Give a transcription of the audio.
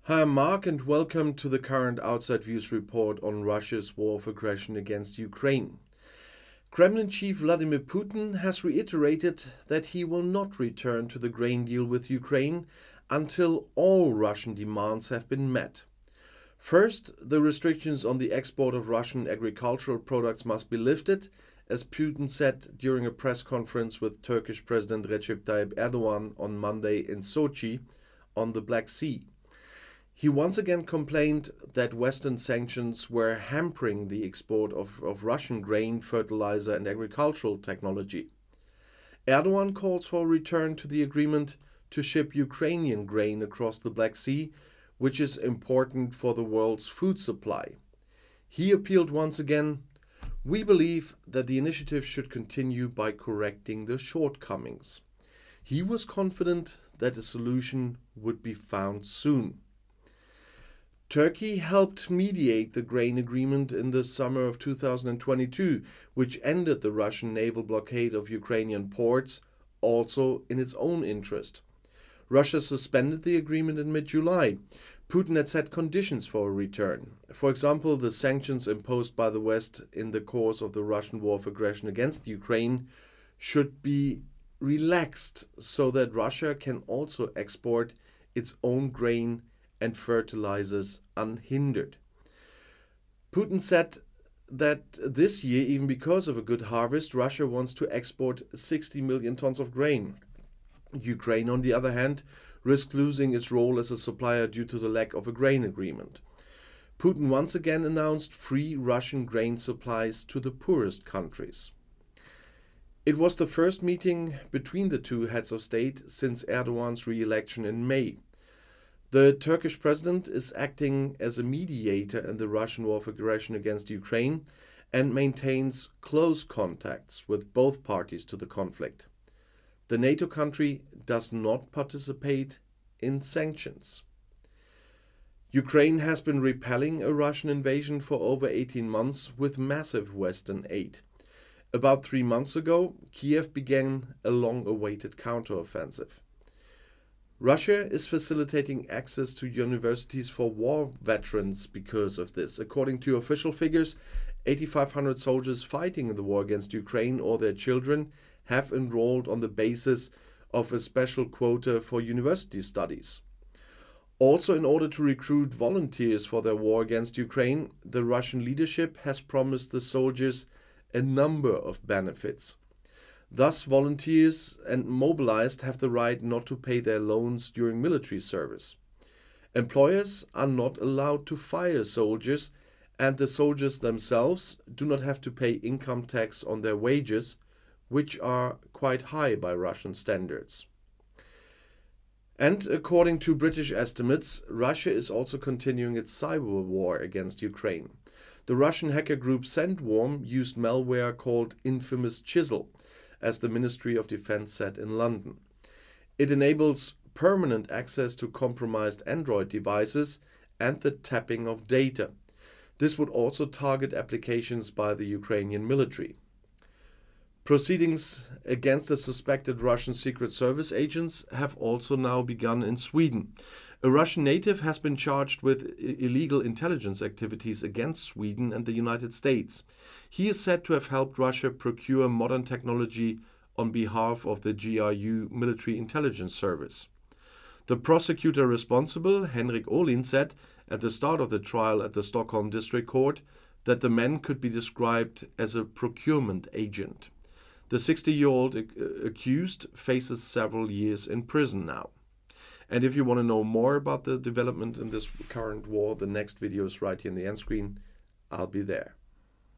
Hi, I'm Mark, and welcome to the current Outside Views report on Russia's war of aggression against Ukraine. Kremlin chief Vladimir Putin has reiterated that he will not return to the grain deal with Ukraine until all Russian demands have been met. First, the restrictions on the export of Russian agricultural products must be lifted, as Putin said during a press conference with Turkish President Recep Tayyip Erdogan on Monday in Sochi on the Black Sea. He once again complained that Western sanctions were hampering the export of Russian grain, fertilizer and agricultural technology. Erdogan calls for a return to the agreement to ship Ukrainian grain across the Black Sea, which is important for the world's food supply. He appealed once again, "We believe that the initiative should continue by correcting the shortcomings." He was confident that a solution would be found soon. Turkey helped mediate the grain agreement in the summer of 2022, which ended the Russian naval blockade of Ukrainian ports, also in its own interest. Russia suspended the agreement in mid-July. Putin had set conditions for a return. For example, the sanctions imposed by the West in the course of the Russian war of aggression against Ukraine should be relaxed so that Russia can also export its own grain and fertilizers unhindered. Putin said that this year, even because of a good harvest, Russia wants to export 60 million tons of grain. Ukraine, on the other hand, risks losing its role as a supplier due to the lack of a grain agreement. Putin once again announced free Russian grain supplies to the poorest countries. It was the first meeting between the two heads of state since Erdogan's re-election in May. The Turkish president is acting as a mediator in the Russian war of aggression against Ukraine and maintains close contacts with both parties to the conflict. The NATO country does not participate in sanctions. Ukraine has been repelling a Russian invasion for over 18 months with massive Western aid. About 3 months ago, Kiev began a long-awaited counteroffensive. Russia is facilitating access to universities for war veterans because of this. According to official figures, 8,500 soldiers fighting in the war against Ukraine or their children have enrolled on the basis of a special quota for university studies. Also, in order to recruit volunteers for their war against Ukraine, the Russian leadership has promised the soldiers a number of benefits. Thus, volunteers and mobilized have the right not to pay their loans during military service. Employers are not allowed to fire soldiers, and the soldiers themselves do not have to pay income tax on their wages, which are quite high by Russian standards. And according to British estimates, Russia is also continuing its cyber war against Ukraine. The Russian hacker group Sandworm used malware called Infamous Chisel, as the Ministry of Defense said in London. It enables permanent access to compromised Android devices and the tapping of data. This would also target applications by the Ukrainian military. Proceedings against the suspected Russian Secret Service agents have also now begun in Sweden. A Russian native has been charged with illegal intelligence activities against Sweden and the United States. He is said to have helped Russia procure modern technology on behalf of the GRU military intelligence service. The prosecutor responsible, Henrik Olin, said at the start of the trial at the Stockholm District Court that the man could be described as a procurement agent. The 60-year-old accused faces several years in prison now. And if you want to know more about the development in this current war, the next video is right here in the end screen. I'll be there.